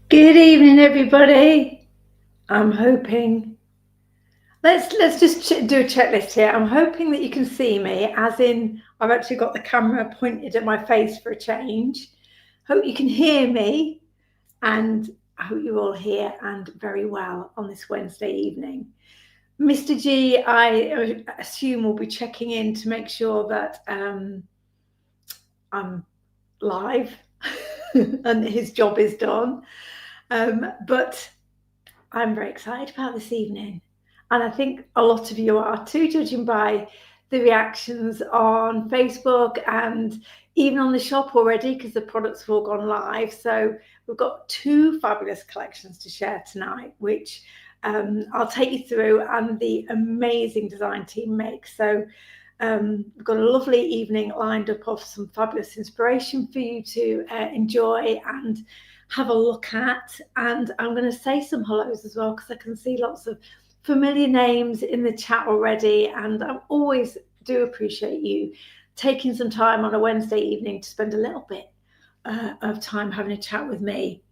Good evening, everybody. I'm hoping let's just do a checklist here. I'm hoping that you can see me, as in I've actually got the camera pointed at my face for a change. Hope you can hear me, and I hope you're all here and very well on this Wednesday evening. Mr. G, I assume will be checking in to make sure that I'm live and his job is done. But I'm very excited about this evening. And I think a lot of you are too, judging by the reactions on Facebook and even on the shop already, because the products have all gone live. So we've got two fabulous collections to share tonight, which I'll take you through, and the amazing design team makes. So we've got a lovely evening lined up of some fabulous inspiration for you to enjoy and have a look at. And I'm going to say some hellos as well, because I can see lots of familiar names in the chat already, and I always do appreciate you taking some time on a Wednesday evening to spend a little bit of time having a chat with me.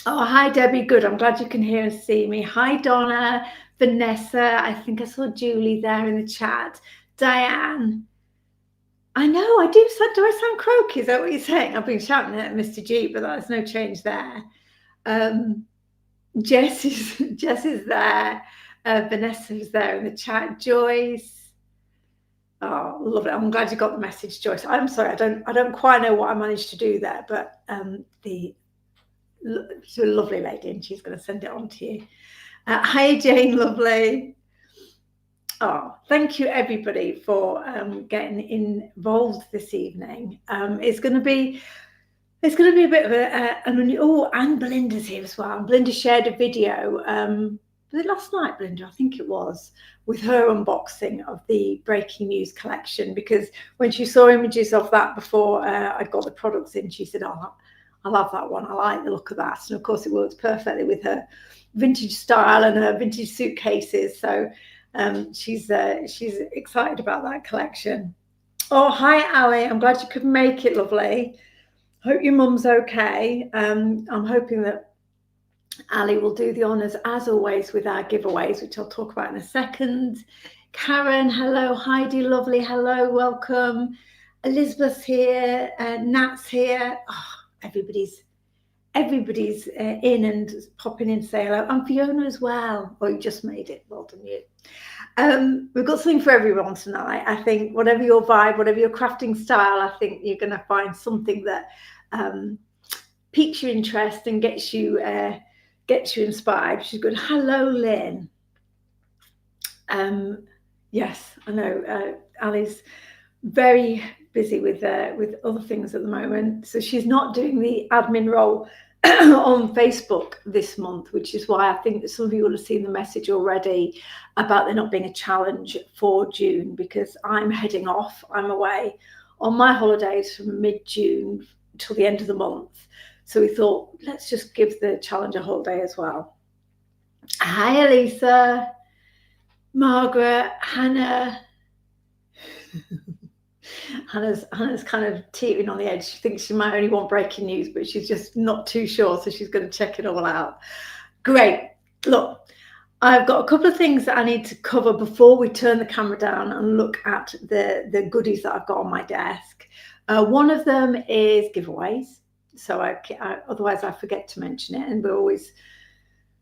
Oh, hi Debbie, good. I'm glad you can hear and see me. Hi Donna, Vanessa, I think I saw Julie there in the chat. Diane, I know, I do. Do I sound croaky? Is that what you're saying? I've been shouting at Mr. G, but there's no change there. Jess is there. Vanessa is there in the chat. Joyce. Oh, lovely. I'm glad you got the message, Joyce. I'm sorry, I don't quite know what I managed to do there, but she's a lovely lady and she's going to send it on to you. Hi, Jane, lovely. Oh, thank you everybody for getting involved this evening. It's going to be a bit of and Belinda's here as well. Belinda shared a video, was it last night, Belinda? I think it was, with her unboxing of the Breaking News collection, because when she saw images of that before I got the products in, she said, oh, I love that one. I like the look of that. And of course it works perfectly with her vintage style and her vintage suitcases. So she's excited about that collection. Oh, hi, Ali. I'm glad you could make it, lovely. Hope your mum's okay. I'm hoping that Ali will do the honours, as always, with our giveaways, which I'll talk about in a second. Karen, hello. Heidi, lovely. Hello, welcome. Elizabeth's here. Nat's here. Oh, everybody's in and popping in to say hello. And Fiona as well. Oh, you just made it. Well done, you. We've got something for everyone tonight. I think whatever your vibe, whatever your crafting style, I think you're going to find something that piques your interest and gets you inspired. She's good. Hello, Lynn. Yes, I know. Ali's very busy with other things at the moment, so she's not doing the admin role on Facebook this month, which is why I think that some of you will have seen the message already about there not being a challenge for June, because I'm heading off. I'm away on my holidays from mid-June till the end of the month. So we thought, let's just give the challenge a holiday as well. Hi, Elisa, Margaret, Hannah. Hannah's kind of teetering on the edge. She thinks she might only want breaking news, but she's just not too sure, so she's going to check it all out. Great. Look, I've got a couple of things that I need to cover before we turn the camera down and look at the goodies that I've got on my desk. One of them is giveaways. So otherwise I forget to mention it, and we're always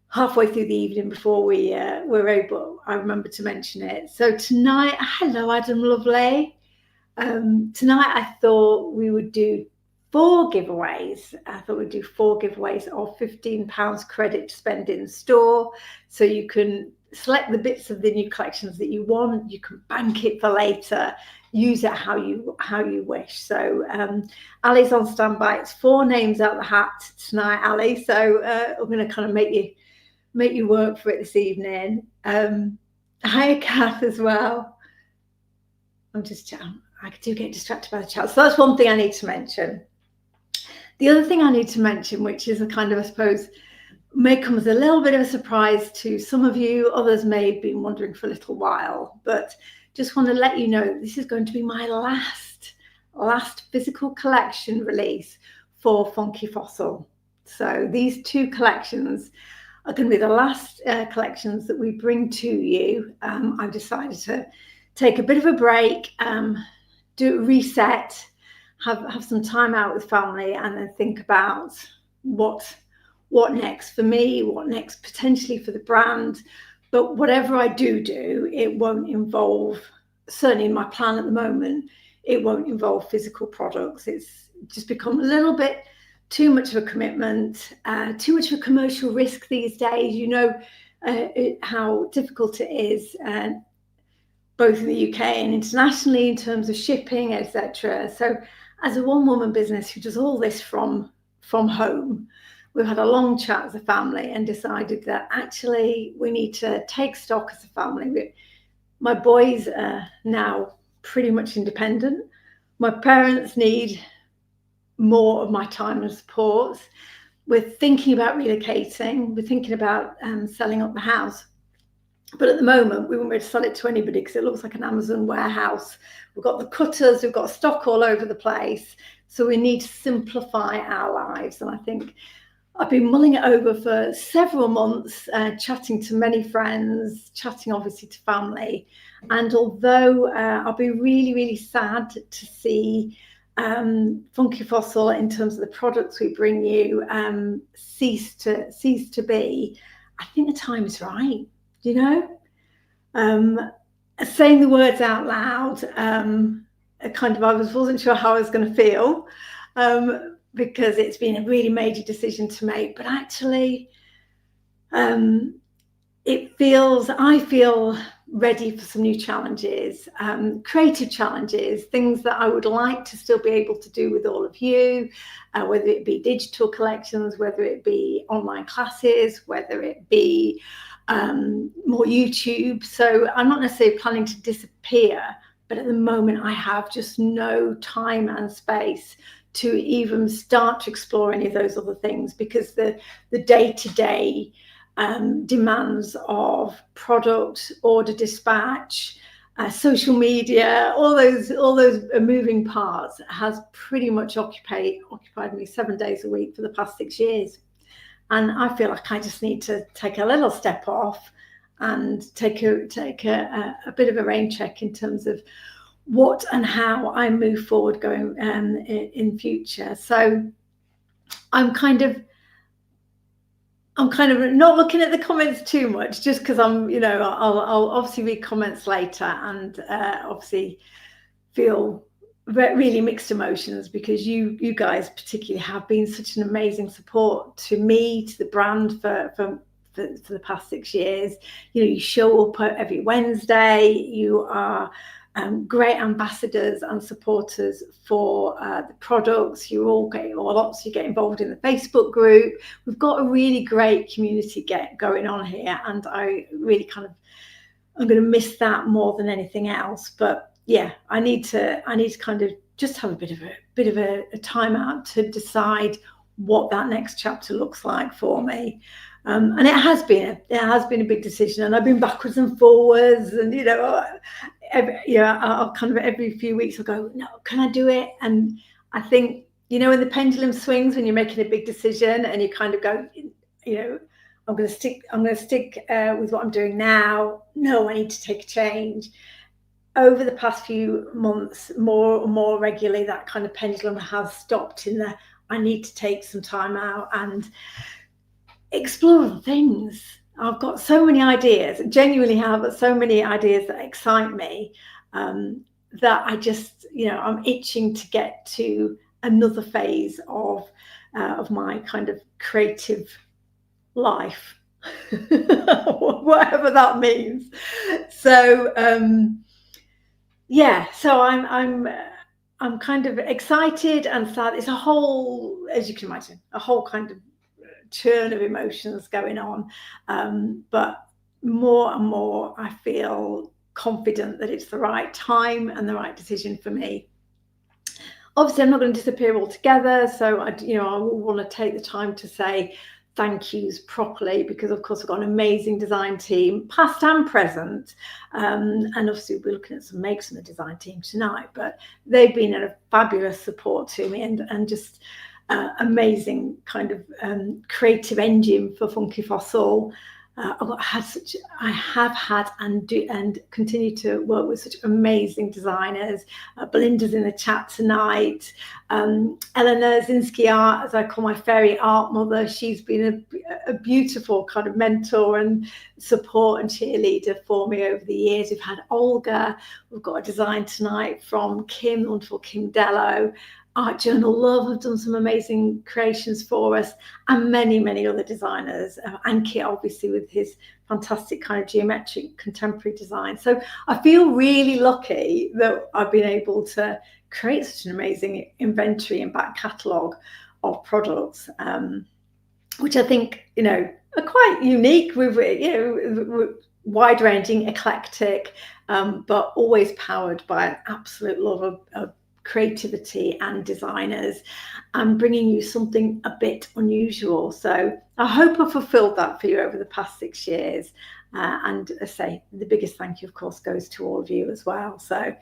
halfway through the evening before we're able, I remember to mention it. So tonight, hello Adam, lovely. Tonight I thought we would do 4 giveaways. I thought we'd do 4 giveaways of £15 credit to spend in store. So you can select the bits of the new collections that you want. You can bank it for later. Use it how you wish. So Ali's on standby. It's 4 names out the hat tonight, Ali. So I'm going to kind of make you work for it this evening. Hi, Kath, as well. I do get distracted by the chat. So that's one thing I need to mention. The other thing I need to mention, which is a kind of, I suppose, may come as a little bit of a surprise to some of you. Others may have been wondering for a little while, but just want to let you know this is going to be my last physical collection release for Funky Fossil. So these 2 collections are going to be the last collections that we bring to you. I've decided to take a bit of a break, do a reset, have some time out with family, and then think about what next for me, what next potentially for the brand. But whatever I do, it won't involve, certainly in my plan at the moment, it won't involve physical products. It's just become a little bit too much of a commitment, too much of a commercial risk these days. You know how difficult it is, both in the UK and internationally in terms of shipping, etc. So as a one-woman business who does all this from home, we've had a long chat as a family and decided that actually we need to take stock as a family. My boys are now pretty much independent. My parents need more of my time and support. We're thinking about relocating. We're thinking about selling up the house. But at the moment, we won't be able to sell it to anybody because it looks like an Amazon warehouse. We've got the cutters, we've got stock all over the place. So we need to simplify our lives. And I think I've been mulling it over for several months, chatting to many friends, chatting obviously to family. And although I'll be really, really sad to see Funky Fossil, in terms of the products we bring you, cease to be, I think the time is right. You know, saying the words out loud, I wasn't sure how I was going to feel, because it's been a really major decision to make. But actually, I feel ready for some new challenges, creative challenges, things that I would like to still be able to do with all of you, whether it be digital collections, whether it be online classes, whether it be more YouTube. So I'm not necessarily planning to disappear, but at the moment I have just no time and space to even start to explore any of those other things, because the day-to-day demands of product, order dispatch, social media, all those moving parts has pretty much occupied me 7 days a week for the past 6 years. And I feel like I just need to take a little step off and take a bit of a rain check in terms of what and how I move forward going in future. So I'm kind of not looking at the comments too much, just because I'll obviously read comments later, and obviously feel really mixed emotions, because you guys particularly have been such an amazing support to me, to the brand for the past 6 years. You know, you show up every Wednesday. You are great ambassadors and supporters for the products. You all get lots. You get involved in the Facebook group. We've got a really great community going on here, and I really I'm going to miss that more than anything else. But yeah, I need to kind of just have a bit of a time out to decide what that next chapter looks like for me. And it has been a big decision, and I've been backwards and forwards, and I'll kind of every few weeks I'll go, no, can I do it? And I think, when the pendulum swings, when you're making a big decision and you kind of go, I'm going to stick with what I'm doing now. No, I need to take a change. Over the past few months, more and more regularly, that kind of pendulum has stopped in the, I need to take some time out and explore things. I've got so many ideas, genuinely have so many ideas that excite me, that I just, I'm itching to get to another phase of my kind of creative life, whatever that means. So so I'm kind of excited and sad. It's a whole, as you can imagine, a whole kind of churn of emotions going on, but more and more I feel confident that it's the right time and the right decision for me. Obviously, I'm not going to disappear altogether, so I will want to take the time to say thank yous properly, because of course we've got an amazing design team, past and present, and obviously we're looking at some makes from the design team tonight, but they've been a fabulous support to me, and just amazing kind of creative engine for Funky Fossil. I have had and continue to work with such amazing designers. Belinda's in the chat tonight. Eleanor Zinsky Art, as I call my fairy art mother, she's been a beautiful kind of mentor and support and cheerleader for me over the years. We've had Olga. We've got a design tonight from Kim, wonderful Kim Dello. Art Journal Love have done some amazing creations for us, and many, many other designers. And Kit, obviously, with his fantastic kind of geometric contemporary design. So I feel really lucky that I've been able to create such an amazing inventory and back catalogue of products, which I think, are quite unique. With wide-ranging, eclectic, but always powered by an absolute love of creativity and designers, and bringing you something a bit unusual. So I hope I fulfilled that for you over the past 6 years. And I say the biggest thank you, of course, goes to all of you as well. So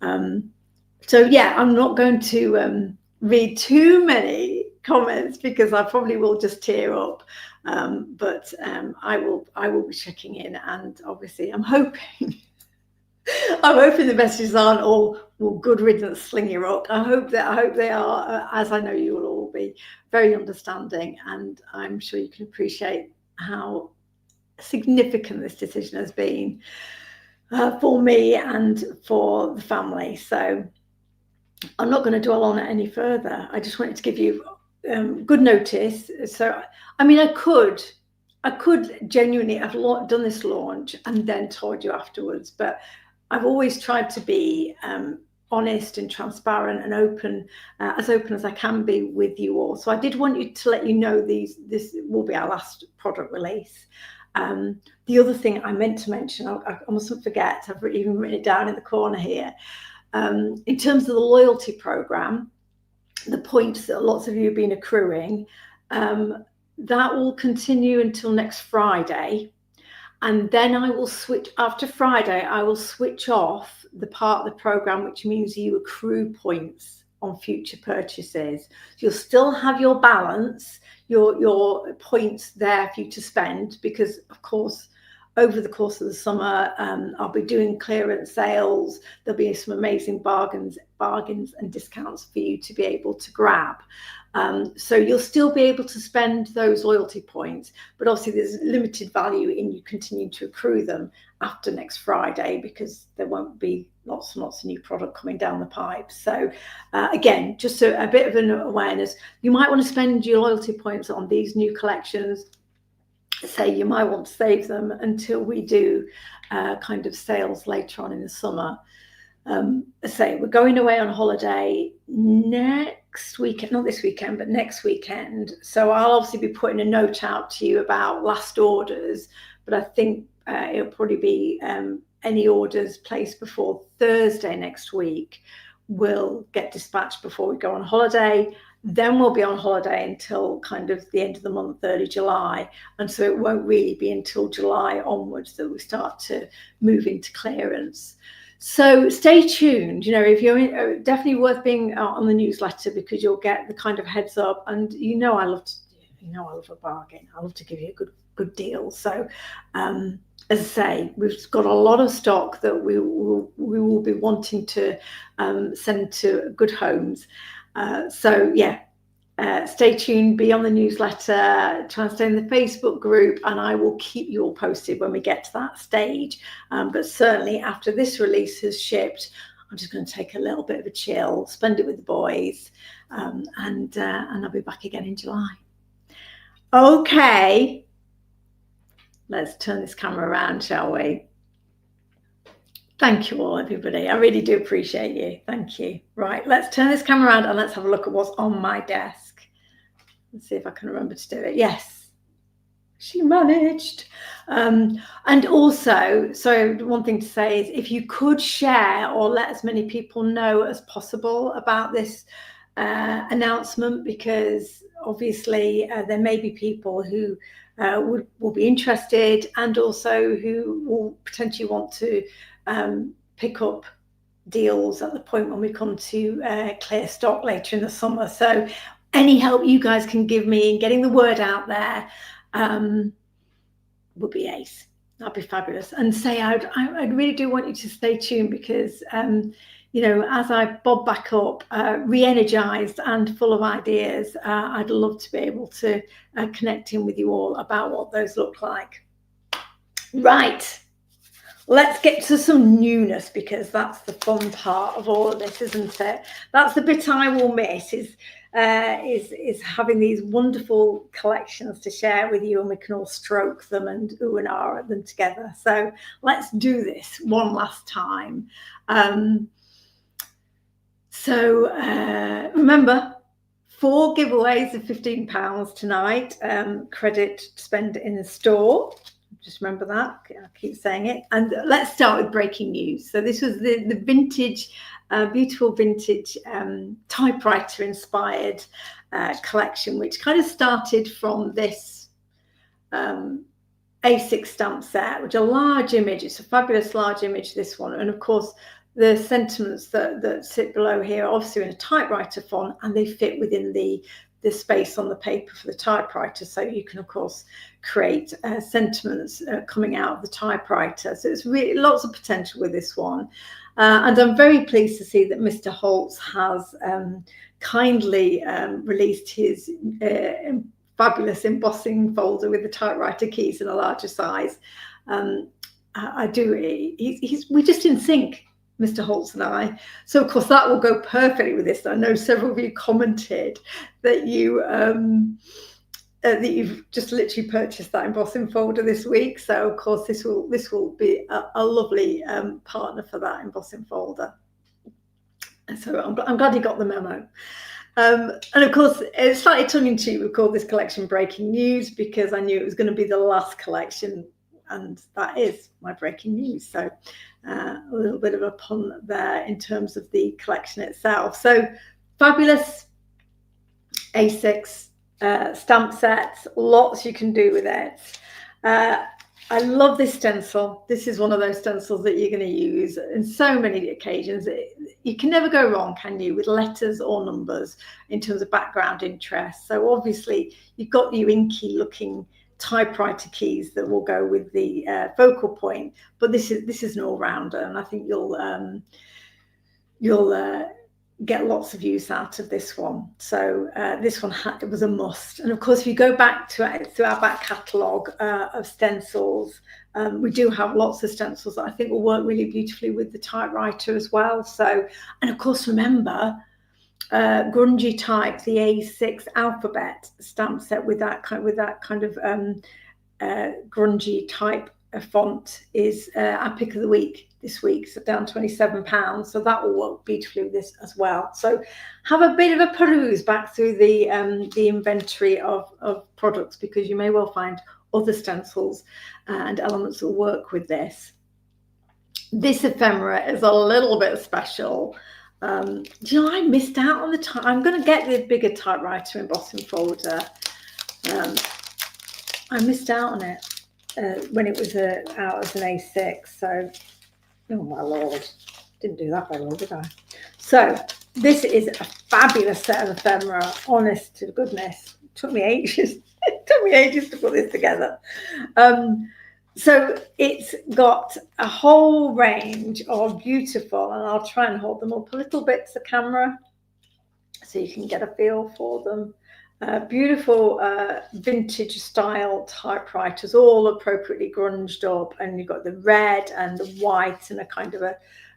yeah, I'm not going to read too many comments because I probably will just tear up. But I will be checking in, and obviously I'm hoping the messages aren't all, well, good riddance, sling your rock. I hope they are, as I know you will all be, very understanding, and I'm sure you can appreciate how significant this decision has been for me and for the family. So I'm not going to dwell on it any further. I just wanted to give you good notice. So, I mean, I could genuinely have done this launch and then told you afterwards, but I've always tried to be honest and transparent and open as I can be with you all. So I did want you to let you know this will be our last product release. The other thing I meant to mention, I mustn't forget, I've even written it down in the corner here. In terms of the loyalty program, the points that lots of you have been accruing, that will continue until next Friday. And then I will switch, after Friday, I will switch off the part of the program, which means you accrue points on future purchases. So you'll still have your balance, your points there for you to spend, because of course, over the course of the summer, I'll be doing clearance sales. There'll be some amazing bargains and discounts for you to be able to grab. So you'll still be able to spend those loyalty points, but obviously there's limited value in you continuing to accrue them after next Friday, because there won't be lots and lots of new product coming down the pipe. So again, just a bit of an awareness. You might want to spend your loyalty points on these new collections. Say you might want to save them until we do kind of sales later on in the summer. Say we're going away on holiday next weekend, not this weekend, but next weekend. So I'll obviously be putting a note out to you about last orders, but I think it'll probably be any orders placed before Thursday next week will get dispatched before we go on holiday. Then we'll be on holiday until kind of the end of the month, early July. And so it won't really be until July onwards that we start to move into clearance. So stay tuned. If you're definitely worth being on the newsletter, because you'll get the kind of heads up. And I love a bargain. I love to give you a good deal. So as I say, we've got a lot of stock that we will be wanting to send to good homes. So yeah, stay tuned, be on the newsletter, try and stay in the Facebook group, and I will keep you all posted when we get to that stage. But certainly after this release has shipped, I'm just going to take a little bit of a chill, spend it with the boys, and I'll be back again in July. Okay, let's turn this camera around, shall we? Thank you all, everybody. I really do appreciate you. Thank you. Right, let's turn this camera around and let's have a look at what's on my desk. Let's see if I can remember to do it. Yes, she managed. And also, so one thing to say is, if you could share or let as many people know as possible about this announcement, because obviously there may be people who will be interested, and also who will potentially want to pick up deals at the point when we come to clear stock later in the summer. So any help you guys can give me in getting the word out there would be ace. That'd be fabulous. And say, I really do want you to stay tuned, because you know, as I bob back up, re-energized and full of ideas, I'd love to be able to connect in with you all about what those look like. Right, let's get to some newness, because that's the fun part of all of this, isn't it? That's the bit I will miss, is having these wonderful collections to share with you, and we can all stroke them and ooh and ah at them together. So let's do this one last time. Remember, 4 giveaways of £15 tonight, credit to spend in the store. Just remember that, I keep saying it. And let's start with breaking news. So this was the vintage, beautiful vintage typewriter inspired collection, which kind of started from this A6 stamp set, which is a large image. It's a fabulous large image, this one. And of course, the sentiments that sit below here are obviously in a typewriter font, and they fit within the space on the paper for the typewriter. So you can, of course, create sentiments coming out of the typewriter. So it's really lots of potential with this one. And I'm very pleased to see that Mr. Holtz has kindly released his fabulous embossing folder with the typewriter keys in a larger size. We're just in sync, Mr. Holtz and I. So of course that will go perfectly with this. I know several of you commented that that you've just literally purchased that embossing folder this week. So of course this will be a lovely partner for that embossing folder. So I'm glad you got the memo. And of course, it's slightly tongue-in-cheek, we called this collection Breaking News, because I knew it was going to be the last collection, and that is my breaking news. So a little bit of a pun there in terms of the collection itself. So fabulous A6 stamp sets, lots you can do with it. I love this stencil. This is one of those stencils that you're going to use in so many occasions. You can never go wrong, can you, with letters or numbers in terms of background interest. So obviously you've got your inky looking typewriter keys that will go with the focal point, but this is an all-rounder, and I think you'll get lots of use out of this one. So this one it was a must. And of course, if you go back to our back catalogue of stencils, we do have lots of stencils that I think will work really beautifully with the typewriter as well. So, and of course, remember, grungy type, the A6 alphabet stamp set with that kind of grungy type font is our pick of the week this week, so down £27. So that will work beautifully with this as well. So have a bit of a peruse back through the inventory of products, because you may well find other stencils and elements that work with this. This ephemera is a little bit special. Do you know, I missed out on the time. I'm going to get the bigger typewriter embossing folder. I missed out on it when it was out as an A6. So, oh my Lord, didn't do that very well, did I? So this is a fabulous set of ephemera. Honest to goodness, it took me ages. It took me ages to put this together. So it's got a whole range of beautiful, and I'll try and hold them up a little bit to the camera so you can get a feel for them. Beautiful vintage style typewriters, all appropriately grunged up, and you've got the red and the white and a kind of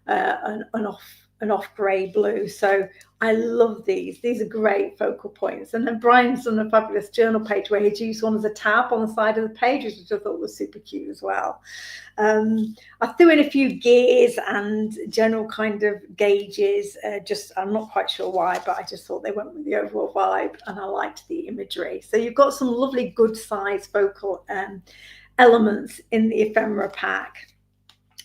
an off grey blue. So I love these. These are great focal points. And then Brian's done a fabulous journal page where he'd used one as a tab on the side of the page, which I thought was super cute as well. I threw in a few gears and general kind of gauges. I'm not quite sure why, but I just thought they went with the overall vibe, and I liked the imagery. So you've got some lovely good size focal elements in the ephemera pack.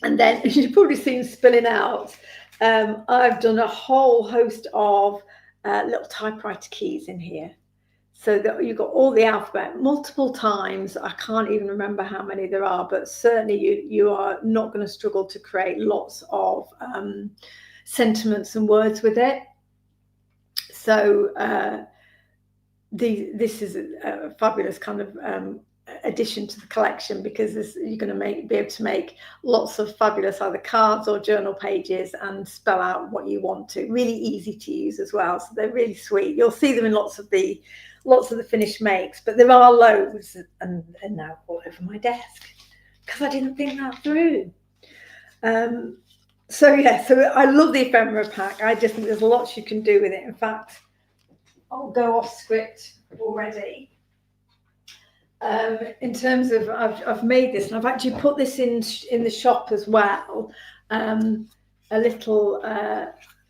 And then, as you've probably seen spilling out, I've done a whole host of little typewriter keys in here, so that you've got all the alphabet multiple times. I can't even remember how many there are, but certainly you are not going to struggle to create lots of sentiments and words with it. So this is a fabulous kind of addition to the collection, because you're going to be able to make lots of fabulous either cards or journal pages and spell out what you want to. Really easy to use as well, so they're really sweet. You'll see them in lots of the finished makes, but there are loads, and now all over my desk because I didn't think that through. So I love the ephemera pack. I just think there's lots you can do with it. In fact, I'll go off script already. In terms of, I've made this, and I've actually put this in the shop as well. A little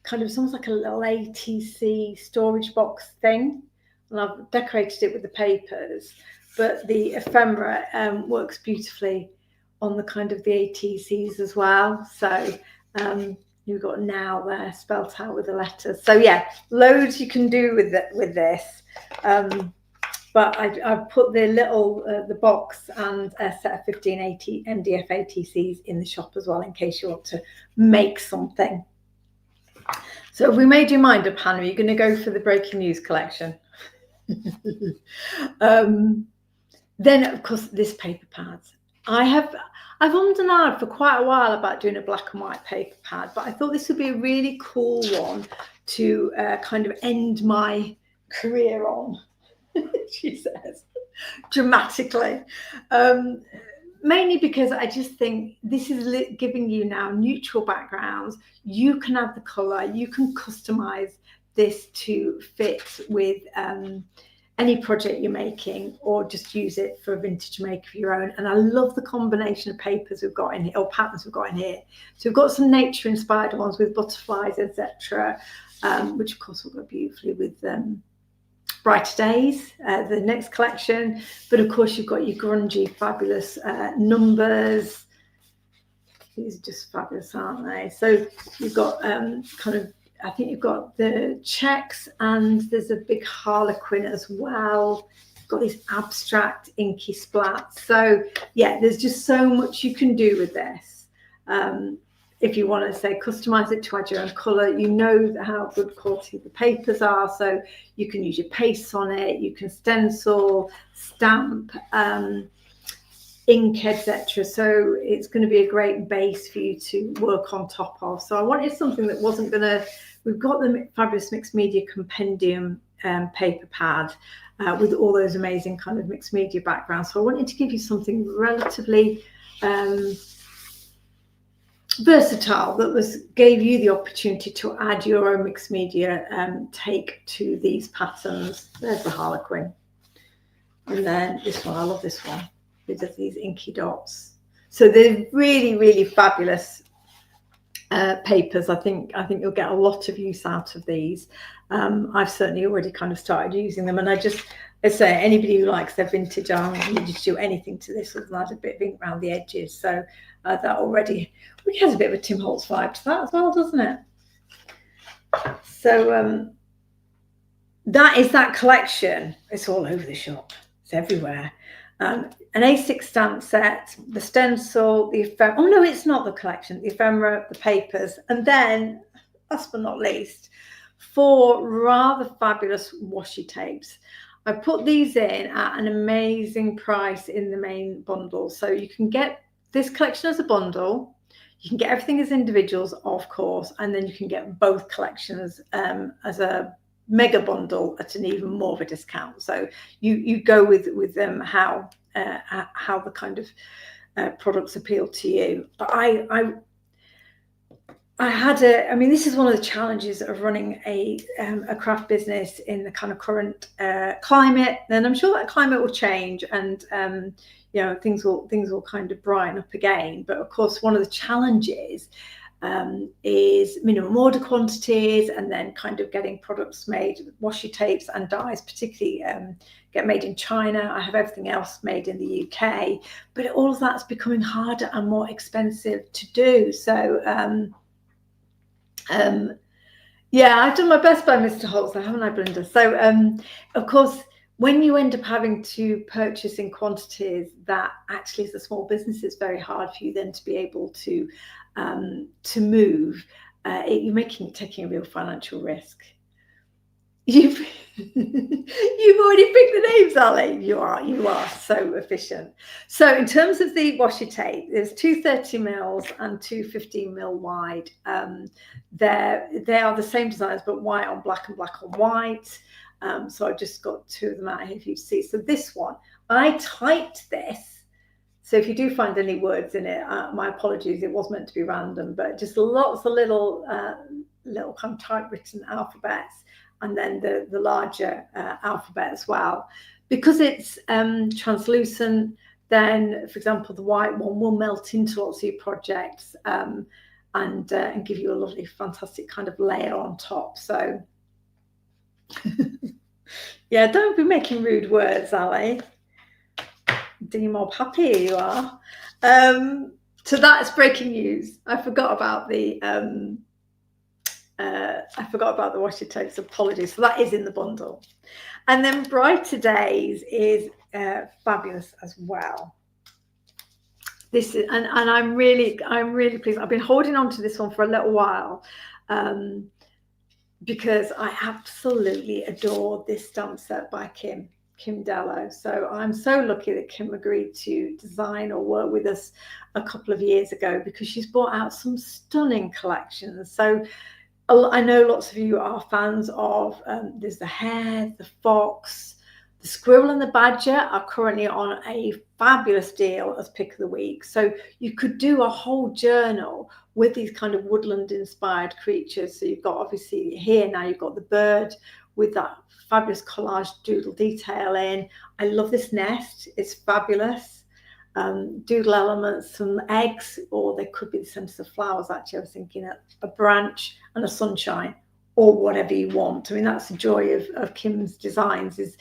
kind of, sounds like a little ATC storage box thing, and I've decorated it with the papers. But the ephemera works beautifully on the kind of the ATCs as well. So you've got now there spelt out with the letters. So yeah, loads you can do with this. But I've put the little the box and a set of 15 MDF ATCs in the shop as well, in case you want to make something. So have we made your mind up, Hannah? Are you going to go for the breaking news collection? Then of course this paper pads. I've ummed and ahed for quite a while about doing a black and white paper pad, but I thought this would be a really cool one to kind of end my career on. She says dramatically, mainly because I just think this is giving you now neutral backgrounds. You can add the color, you can customize this to fit with any project you're making, or just use it for a vintage make of your own. And I love the combination of papers we've got in here, or patterns we've got in here. So we've got some nature inspired ones with butterflies, etc., which of course will go beautifully with Brighter Days, the next collection. But of course you've got your grungy fabulous numbers. These are just fabulous, aren't they? So you've got kind of, I think you've got the checks, and there's a big harlequin as well. You've got these abstract inky splats. So yeah, there's just so much you can do with this. If you want to say customize it to add your own color, you know how good quality the papers are, so you can use your pastes on it, you can stencil, stamp, ink, etc. So it's going to be a great base for you to work on top of. So I wanted something that wasn't going to, we've got the fabulous mixed media compendium paper pad with all those amazing kind of mixed media backgrounds. So I wanted to give you something relatively versatile that gave you the opportunity to add your own mixed media take to these patterns. There's the harlequin, and then this one, I love this one, with these inky dots. So they're really, really fabulous papers. I think you'll get a lot of use out of these. I've certainly already kind of started using them, and I say anybody who likes their vintage, I don't need you to do anything to this other than add a bit of ink around the edges. So that already has a bit of a Tim Holtz vibe to that as well, doesn't it? So that is that collection. It's all over the shop. It's everywhere. An A6 stamp set, the stencil, the ephemera. Oh no, it's not the collection. The ephemera, the papers, and then, last but not least, 4 rather fabulous washi tapes. I put these in at an amazing price in the main bundle. So you can get this collection as a bundle. You can get everything as individuals, of course, and then you can get both collections as a mega bundle at an even more of a discount. So you go with them how the kind of products appeal to you. But I had this is one of the challenges of running a craft business in the kind of current climate. And I'm sure that climate will change, and things will kind of brighten up again. But of course, one of the challenges is minimum order quantities, and then kind of getting products made, washi tapes and dyes particularly get made in China. I have everything else made in the UK, but all of that's becoming harder and more expensive to do. So I've done my best by Mr. Holtz, haven't I, Belinda? So of course, when you end up having to purchase in quantities, that actually as a small business, it's very hard for you then to be able to move. You're taking a real financial risk. You've you've already picked the names, Ali. You are so efficient. So in terms of the washi tape, there's two 30 mils and two 15 mil wide. They are the same designs, but white on black and black on white. So I've just got two of them out here for you to see. So this one, I typed this. So if you do find any words in it, my apologies. It was meant to be random, but just lots of little kind of typewritten alphabets. And then the larger alphabet as well. Because it's translucent, then, for example, the white one will melt into lots of your projects and give you a lovely, fantastic kind of layer on top. So, yeah, don't be making rude words, Ali. D-Mob, happy you are. So that's breaking news. I forgot about the washi tapes, apologies. So that is in the bundle. And then Brighter Days is fabulous as well. This is, and I'm really pleased. I've been holding on to this one for a little while because I absolutely adore this stamp set by Kim Dello. So I'm so lucky that Kim agreed to design or work with us a couple of years ago, because she's brought out some stunning collections. So I know lots of you are fans of, there's the hare, the fox, the squirrel and the badger are currently on a fabulous deal as pick of the week. So you could do a whole journal with these kind of woodland inspired creatures. So you've got, obviously here now you've got the bird with that fabulous collage doodle detail in. I love this nest, it's fabulous. Doodle elements, some eggs, or they could be the centers of flowers. Actually, I was thinking a branch and a sunshine, or whatever you want. I mean, that's the joy of Kim's designs, is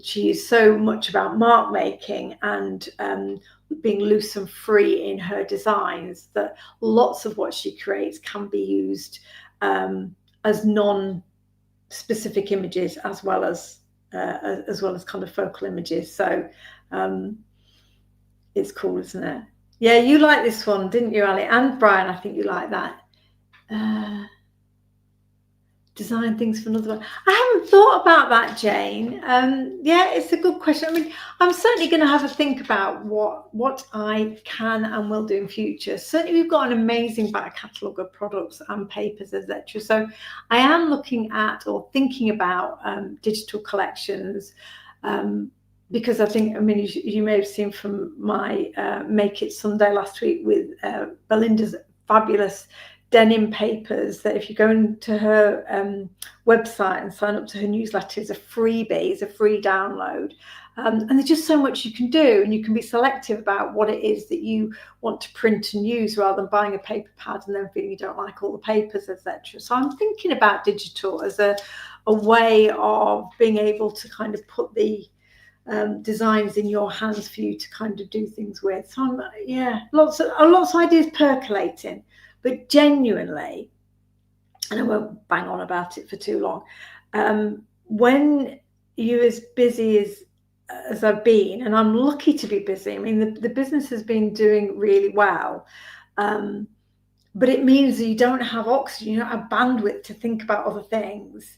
she is so much about mark making and being loose and free in her designs, that lots of what she creates can be used as non-specific images as well as kind of focal images. So it's cool, isn't it? Yeah, you like this one, didn't you, Ali? And Brian, I think you like that. Design things for another one. I haven't thought about that, Jane. Yeah, it's a good question. I mean, I'm certainly going to have a think about what I can and will do in future. Certainly, we've got an amazing back catalogue of products and papers, etc. So I am looking at or thinking about digital collections. Because I think, I mean, you may have seen from my Make It Sunday last week with Belinda's fabulous denim papers, that if you go into her website and sign up to her newsletter, it's a freebie, it's a free download. And there's just so much you can do, and you can be selective about what it is that you want to print and use, rather than buying a paper pad and then feeling you don't like all the papers, etc. So I'm thinking about digital as a way of being able to kind of put the designs in your hands for you to kind of do things with. So lots of ideas percolating, but genuinely, and I won't bang on about it for too long, when you're as busy as I've been, and I'm lucky to be busy. I mean, the business has been doing really well, but it means that you don't have oxygen, you don't have bandwidth to think about other things.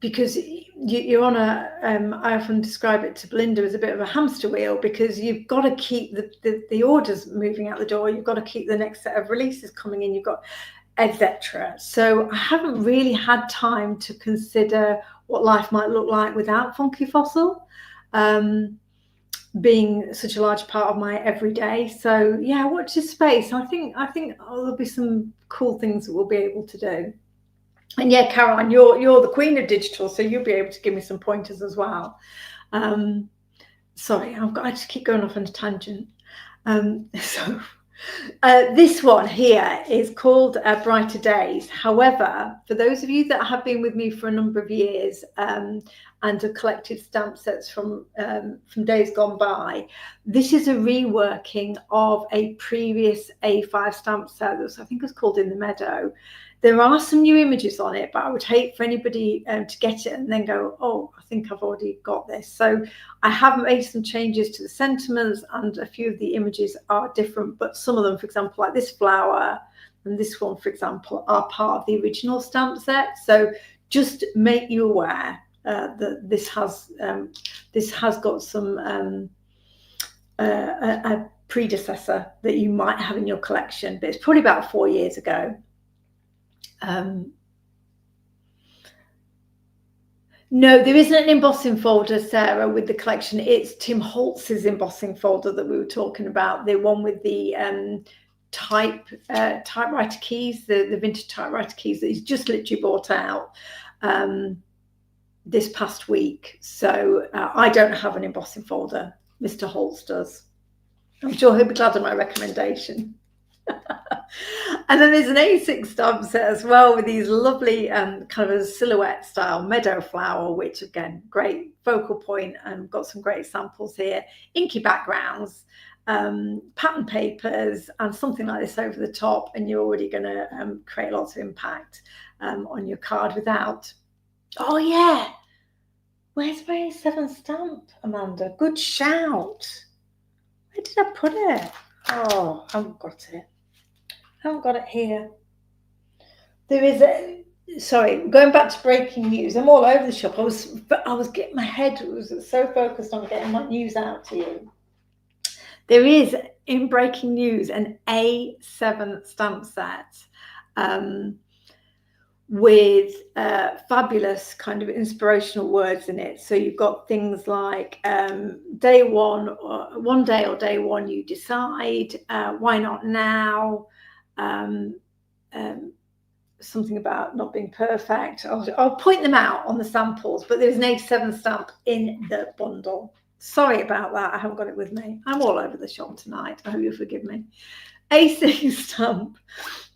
Because you're on I often describe it to Belinda as a bit of a hamster wheel, because you've got to keep the orders moving out the door, you've got to keep the next set of releases coming in, you've got etc. So I haven't really had time to consider what life might look like without Funky Fossil being such a large part of my everyday. So yeah, watch this space. I think there'll be some cool things that we'll be able to do. And yeah, Caroline, you're the queen of digital, so you'll be able to give me some pointers as well. Sorry, I just keep going off on a tangent. This one here is called Brighter Days. However, for those of you that have been with me for a number of years and have collected stamp sets from days gone by, this is a reworking of a previous A5 stamp set that I think was called In the Meadow. There are some new images on it, but I would hate for anybody to get it and then go, oh, I think I've already got this. So I have made some changes to the sentiments, and a few of the images are different, but some of them, for example, like this flower, and this one, for example, are part of the original stamp set. So just make you aware that this has got some a predecessor that you might have in your collection, but it's probably about 4 years ago. No, there isn't an embossing folder, Sarah, with the collection. It's Tim Holtz's embossing folder that we were talking about, the one with the typewriter keys, the vintage typewriter keys that he's just literally bought out this past week. So I don't have an embossing folder. Mr. Holtz does. I'm sure he'll be glad of my recommendation. And then there's an A6 stamp set as well with these lovely kind of a silhouette style meadow flower, which again, great focal point, and got some great samples here. Inky backgrounds, pattern papers, and something like this over the top, and you're already going to create lots of impact on your card without. Oh yeah, where's my A7 stamp, Amanda? Good shout. Where did I put it? Oh, I haven't got it. I haven't got it here. There is a, sorry, going back to breaking news. I'm all over the shop. I was getting, my head was so focused on getting my news out to you. There is, in breaking news, an A7 stamp set with fabulous kind of inspirational words in it. So you've got things like day one, or one day, or day one you decide, why not now, something about not being perfect. I'll point them out on the samples, but there's an A7 stamp in the bundle. Sorry about that, I haven't got it with me. I'm all over the shop tonight, I hope you'll forgive me. A6 stamp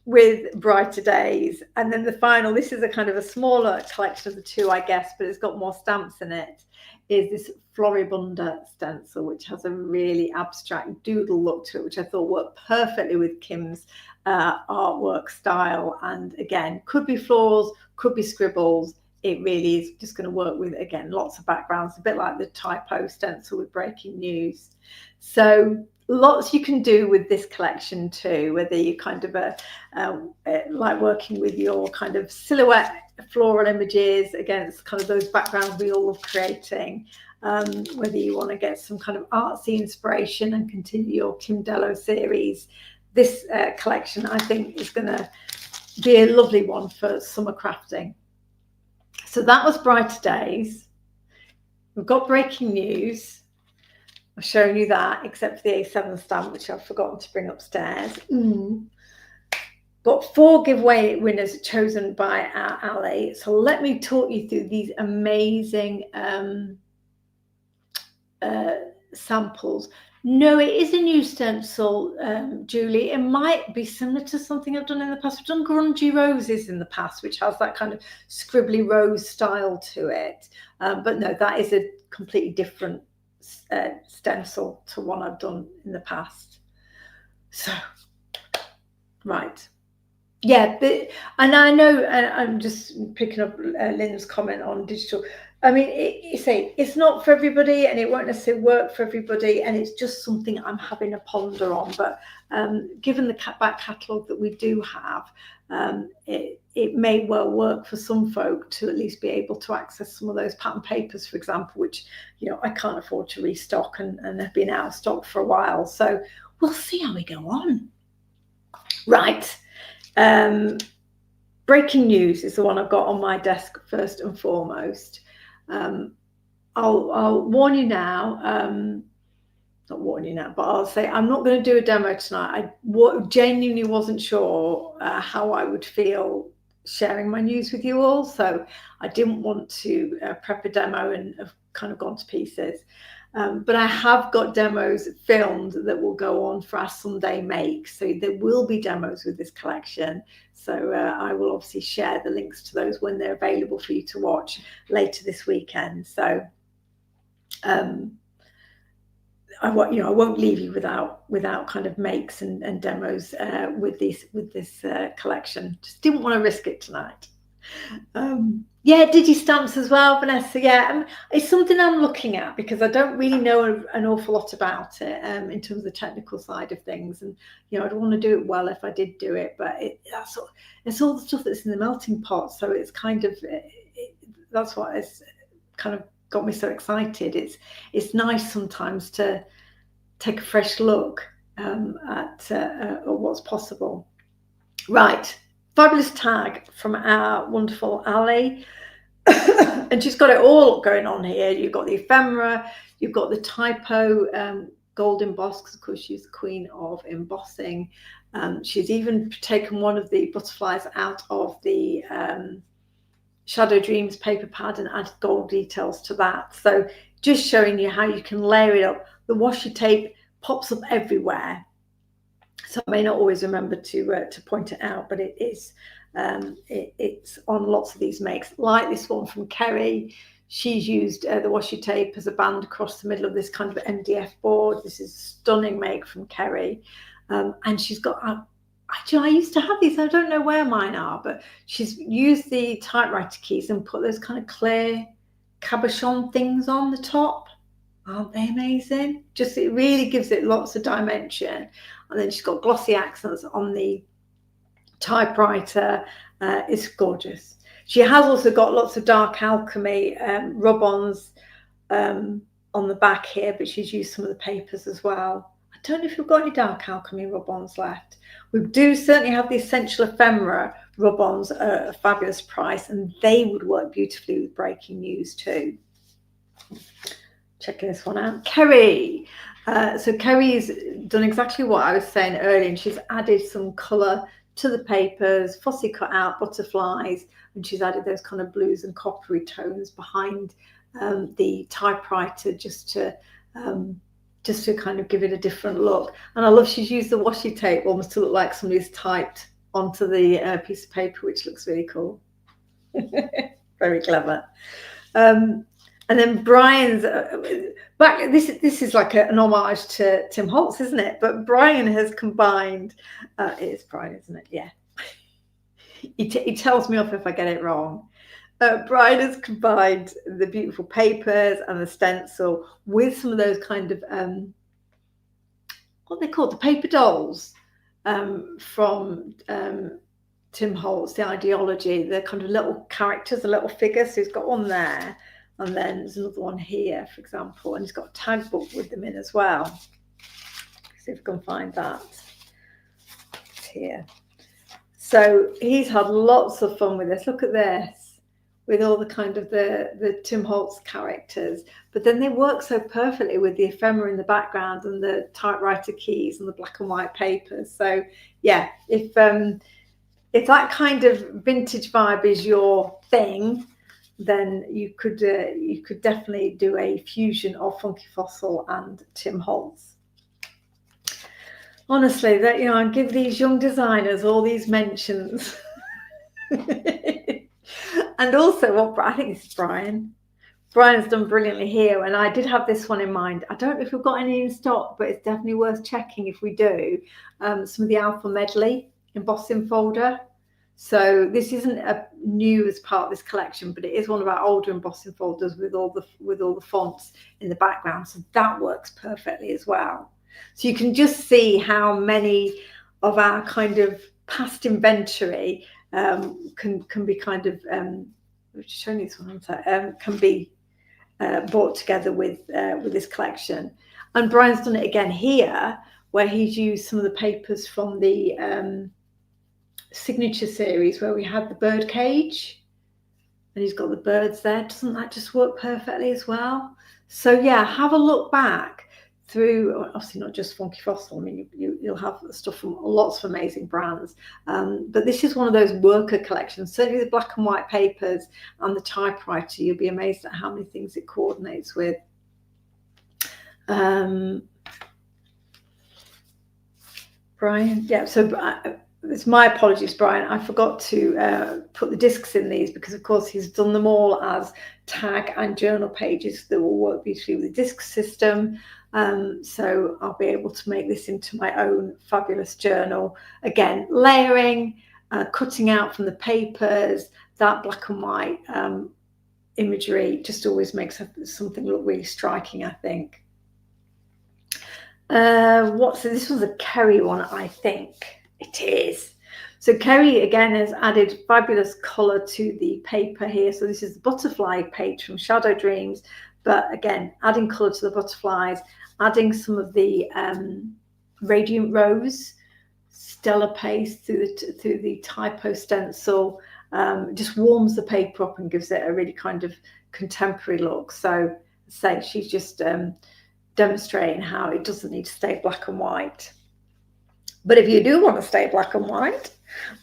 with Brighter Days, and then the final, this is a kind of a smaller collection of the two, I guess, but it's got more stamps in it, is this Floribunda stencil, which has a really abstract doodle look to it, which I thought worked perfectly with Kim's artwork style. And again, could be florals, could be scribbles. It really is just going to work with, again, lots of backgrounds, a bit like the typo stencil with breaking news. So lots you can do with this collection too, whether you kind of like working with your kind of silhouette floral images against kind of those backgrounds we all love creating, whether you want to get some kind of artsy inspiration and continue your Kim Dello series. This collection, I think, is going to be a lovely one for summer crafting. So that was Brighter Days. We've got breaking news. I've shown you that, except for the A7 stamp, which I've forgotten to bring upstairs. Got 4 giveaway winners chosen by our Ali. So let me talk you through these amazing samples. No, it is a new stencil, Julie. It might be similar to something I've done in the past. I've done Grungy Roses in the past, which has that kind of scribbly rose style to it. But no, that is a completely different stencil to one I've done in the past. So, right. Yeah, and I know, I'm just picking up Lynn's comment on digital. I mean, it's not for everybody, and it won't necessarily work for everybody, and it's just something I'm having a ponder on. But given the back catalogue that we do have, it may well work for some folk to at least be able to access some of those pattern papers, for example, which, you know, I can't afford to restock and have been out of stock for a while. So we'll see how we go on. Right. Breaking news is the one I've got on my desk first and foremost. I'll warn you now, not warn you now, but I'll say I'm not going to do a demo tonight. I genuinely wasn't sure how I would feel sharing my news with you all, so I didn't want to prep a demo and have kind of gone to pieces. But I have got demos filmed that will go on for our Sunday make. So there will be demos with this collection. So I will obviously share the links to those when they're available for you to watch later this weekend. So I won't leave you without kind of makes and demos with this collection. Just didn't want to risk it tonight. Yeah, digi-stamps as well, Vanessa. Yeah, it's something I'm looking at because I don't really know an awful lot about it in terms of the technical side of things. And, I'd want to do it well if I did do it, but it's all the stuff that's in the melting pot. So it's kind of, that's what has kind of got me so excited. It's nice sometimes to take a fresh look at what's possible. Right. Fabulous tag from our wonderful Ali. And she's got it all going on here. You've got the ephemera, you've got the typo gold emboss, because of course she's the queen of embossing. She's even taken one of the butterflies out of the Shadow Dreams paper pad and added gold details to that. So just showing you how you can layer it up. The washi tape pops up everywhere, so I may not always remember to point it out, but it is it's on lots of these makes, like this one from Kerry. She's used the washi tape as a band across the middle of this kind of MDF board. This is a stunning make from Kerry, and she's got actually, I used to have these. I don't know where mine are, but she's used the typewriter keys and put those kind of clear cabochon things on the top. Aren't they amazing? Just, it really gives it lots of dimension. And then she's got glossy accents on the typewriter. It's gorgeous. She has also got lots of dark alchemy rub-ons on the back here, but she's used some of the papers as well. I don't know if we've got any dark alchemy rub-ons left. We do certainly have the essential ephemera rub-ons at a fabulous price, and they would work beautifully with breaking news too. Checking this one out. Kerry. So Kerry's done exactly what I was saying earlier, and she's added some colour to the papers, fussy cut out butterflies, and she's added those kind of blues and coppery tones behind the typewriter just to kind of give it a different look. And I love she's used the washi tape almost to look like somebody's typed onto the piece of paper, which looks really cool. Very clever. And then Brian's back. This is like an homage to Tim Holtz, isn't it? But Brian has combined. It is Brian, isn't it? Yeah. He tells me off if I get it wrong. Brian has combined the beautiful papers and the stencil with some of those kind of what they call the paper dolls from Tim Holtz, the ideology, the kind of little characters, the little figures. So he's got one there. And then there's another one here, for example, and he's got a tag book with them in as well. See if we can find that. It's here. So he's had lots of fun with this. Look at this, with all the kind of the Tim Holtz characters. But then they work so perfectly with the ephemera in the background and the typewriter keys and the black and white papers. So yeah, if that kind of vintage vibe is your thing, then you could definitely do a fusion of Funky Fossil and Tim Holtz. Honestly, that I give these young designers all these mentions. And also, what I think this is Brian. Brian's done brilliantly here, and I did have this one in mind. I don't know if we've got any in stock, but it's definitely worth checking if we do. Some of the Alpha Medley embossing folder. So this isn't new as part of this collection, but it is one of our older embossing folders with all the fonts in the background. So that works perfectly as well. So you can just see how many of our kind of past inventory can be kind of just showing this one can be brought together with this collection. And Brian's done it again here, where he's used some of the papers from the signature series where we had the bird cage, and he's got the birds there. Doesn't that just work perfectly as well? So yeah, have a look back through, obviously not just Funky Fossil. I mean, you'll have stuff from lots of amazing brands, but this is one of those worker collections. Certainly the black and white papers and the typewriter, you'll be amazed at how many things it coordinates with. Brian, yeah, so it's my apologies, Brian. I forgot to put the discs in these because, of course, he's done them all as tag and journal pages that will work beautifully with the disc system. So I'll be able to make this into my own fabulous journal. Again, layering, cutting out from the papers, that black and white imagery just always makes something look really striking, I think. This was a Kerry one, I think it is. So Kerry again has added fabulous colour to the paper here. So this is the butterfly page from Shadow Dreams, but again adding colour to the butterflies, adding some of the Radiant Rose stellar paste through the typo stencil. Just warms the paper up and gives it a really kind of contemporary look. So say she's just demonstrating how it doesn't need to stay black and white. But if you do want to stay black and white,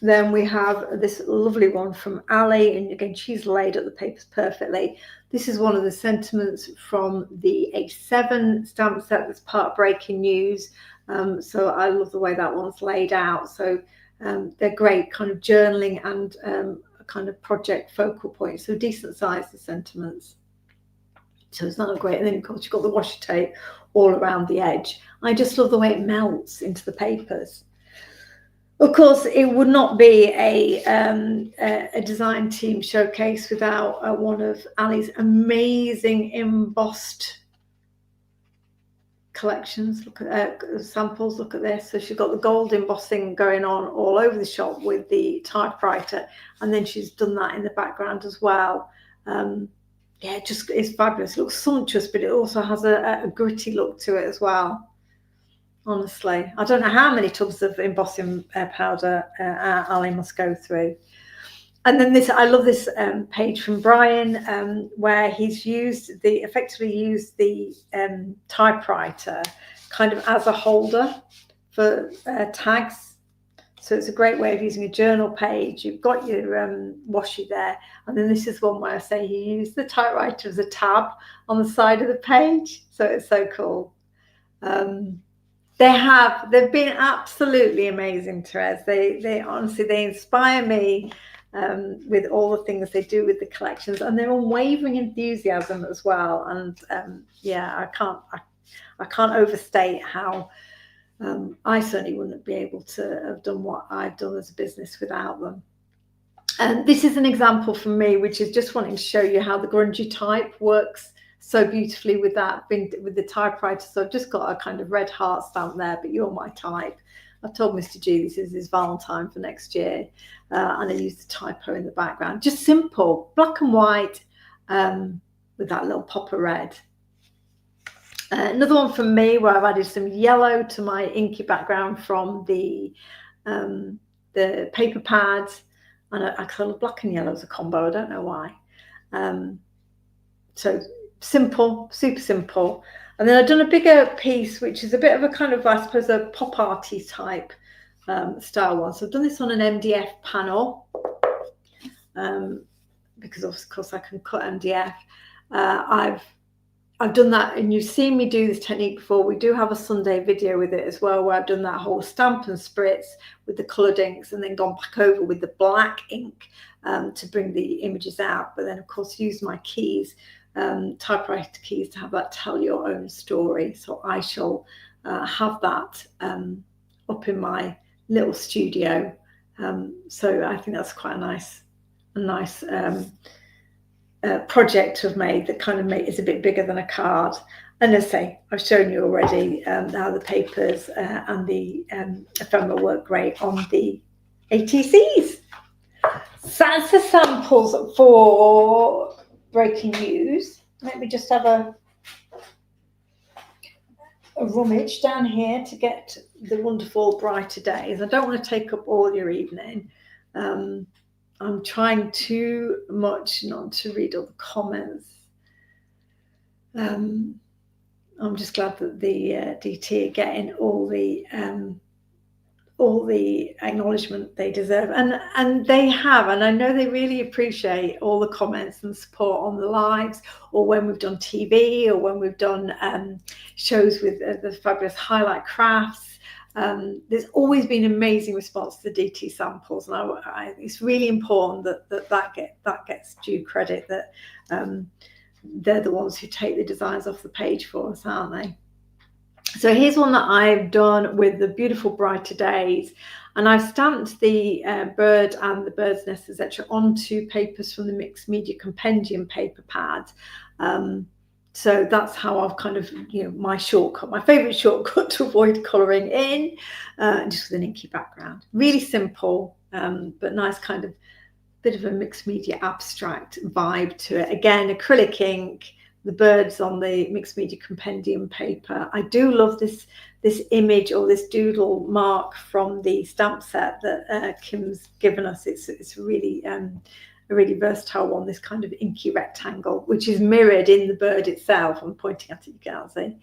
then we have this lovely one from Ali, and again she's laid up the papers perfectly. This is one of the sentiments from the A7 stamp set that's part of Breaking News. So I love the way that one's laid out. So they're great kind of journaling and a kind of project focal point. So decent size, the sentiments. So it's not great. And then of course you've got the washi tape all around the edge. I just love the way it melts into the papers. Of course, it would not be a design team showcase without one of Ali's amazing embossed collections. Look at samples. Look at this. So she's got the gold embossing going on all over the shop with the typewriter, and then she's done that in the background as well. Yeah, it's fabulous. It looks sumptuous, but it also has a gritty look to it as well. Honestly, I don't know how many tubs of embossing powder Ali must go through. And then I love this page from Brian, where he's effectively used the typewriter kind of as a holder for tags. So it's a great way of using a journal page. You've got your washi there. And then this is one where I say he used the typewriter as a tab on the side of the page. So it's so cool. They've been absolutely amazing, Therese. They honestly, they inspire me with all the things they do with the collections, and their unwavering enthusiasm as well. And yeah, I can't overstate how I certainly wouldn't be able to have done what I've done as a business without them. And this is an example from me, which is just wanting to show you how the grungy type works so beautifully with the typewriter. So I've just got a kind of red heart stamp there, but you're my type. I've told Mr. G this is his Valentine for next year, and I use the typo in the background. Just simple, black and white, with that little pop of red. Another one from me where I've added some yellow to my inky background from the paper pads, and I love black and yellow as a combo. I don't know why. So simple, super simple. And then I've done a bigger piece, which is a bit of a kind of, I suppose, a pop arty type style one. So I've done this on an MDF panel, because of course I can cut MDF. I've done that, and you've seen me do this technique before. We do have a Sunday video with it as well, where I've done that whole stamp and spritz with the coloured inks, and then gone back over with the black ink to bring the images out. But then of course use my keys, typewriter keys, to have that tell your own story. So I shall have that up in my little studio. So I think that's quite a nice project to have made, that kind of is a bit bigger than a card. And as I say, I've shown you already how the papers and the ephemera work great on the ATCs. So that's the samples for Breaking News. Let me just have a rummage down here to get the wonderful brighter days. I don't want to take up all your evening. I'm trying too much not to read all the comments. I'm just glad that the DT are getting all the acknowledgement they deserve, and they have, and I know they really appreciate all the comments and support on the lives, or when we've done TV, or when we've done shows with the fabulous Highlight Crafts. There's always been amazing response to the DT samples, and it's really important that gets due credit, that they're the ones who take the designs off the page for us, aren't they? So here's one that I've done with the beautiful Brighter Days, And I've stamped the bird and the bird's nest, etc., onto papers from the Mixed Media Compendium paper pad. So that's how I've kind of, my shortcut, my favourite shortcut to avoid colouring in, just with an inky background. Really simple, but nice kind of bit of a mixed media abstract vibe to it. Again, acrylic ink, the birds on the Mixed Media Compendium paper. I do love this image or this doodle mark from the stamp set that Kim's given us. It's really a really versatile one, this kind of inky rectangle, which is mirrored in the bird itself. I'm pointing at it, you can't see.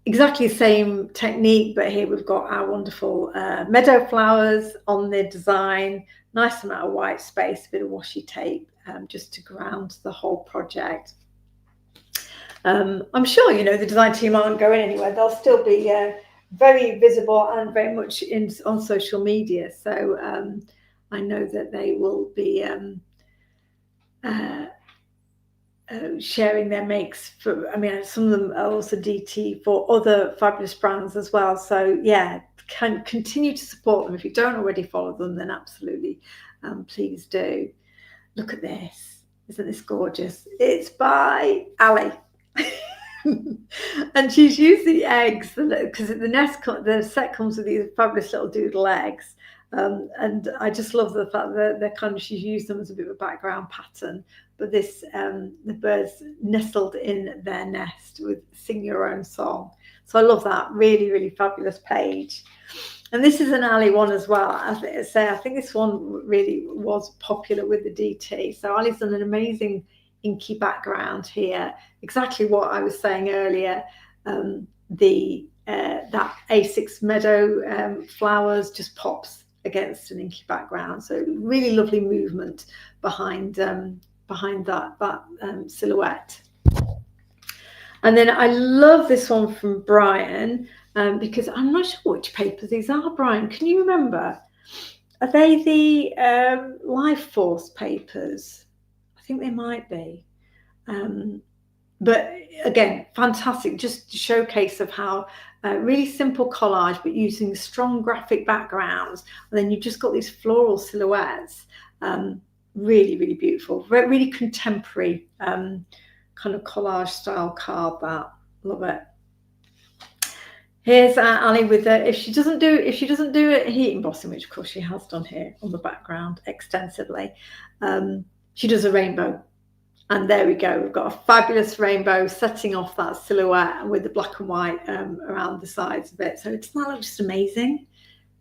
Exactly the same technique, but here we've got our wonderful meadow flowers on the design, nice amount of white space, a bit of washi tape just to ground the whole project. I'm sure, the design team aren't going anywhere. They'll still be very visible and very much on social media. So I know that they will be sharing their makes for, some of them are also DT for other fabulous brands as well. So yeah, can continue to support them. If you don't already follow them, then absolutely please do. Look at this. Isn't this gorgeous? It's by Ali. And she's used the eggs because the set comes with these fabulous little doodle eggs, and I just love the fact that she's used them as a bit of a background pattern. But this the birds nestled in their nest with Sing Your Own Song. So I love that. Really, really fabulous page. And this is an Ali one as well. I think this one really was popular with the DT. So Ali's done an amazing inky background here. Exactly what I was saying earlier. That A6 meadow flowers just pops against an inky background. So really lovely movement behind that silhouette. And then I love this one from Brian, because I'm not sure which papers these are. Brian, can you remember? Are they the Life Force papers? I think they might be. But again, fantastic, just a showcase of how really simple collage, but using strong graphic backgrounds. And then you've just got these floral silhouettes. Really, really beautiful, really contemporary kind of collage style card. That, love it. Here's Ali with if she doesn't do a heat embossing, which of course she has done here on the background extensively, she does a rainbow. And there we go. We've got a fabulous rainbow setting off that silhouette with the black and white around the sides of it. So doesn't that look just amazing?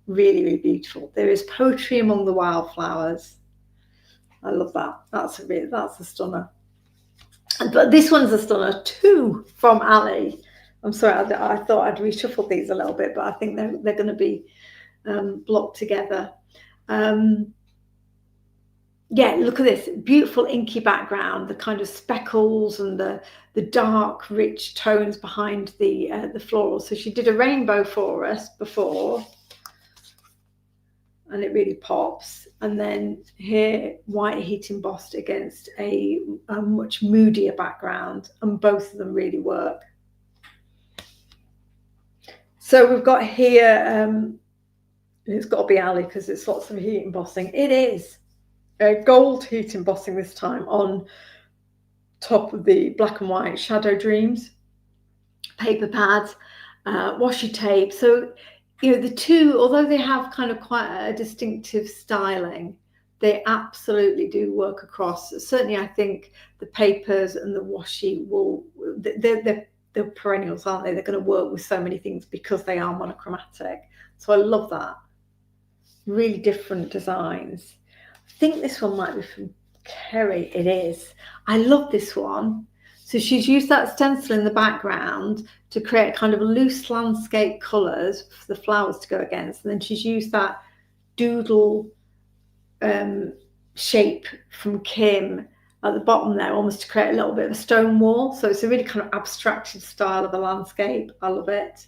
Really, really beautiful. There is poetry among the wildflowers. I love that. That's a stunner. But this one's a stunner too from Ali. I'm sorry, I thought I'd reshuffled these a little bit, but I think they're going to be blocked together. Yeah, look at this beautiful inky background, the kind of speckles and the dark, rich tones behind the florals. So she did a rainbow for us before, and it really pops. And then here, white heat embossed against a much moodier background, and both of them really work. So we've got here, it's got to be Ali because it's lots of heat embossing. It is. Gold heat embossing this time on top of the black and white Shadow Dreams paper pads, washi tape. So, the two, although they have kind of quite a distinctive styling, they absolutely do work across. Certainly, I think the papers and the washi they're perennials, aren't they? They're going to work with so many things because they are monochromatic. So I love that. Really different designs. I think this one might be from Kerry. It is. I love this one. So she's used that stencil in the background to create kind of loose landscape colours for the flowers to go against. And then she's used that doodle shape from Kim at the bottom there, almost to create a little bit of a stone wall. So it's a really kind of abstracted style of a landscape. I love it.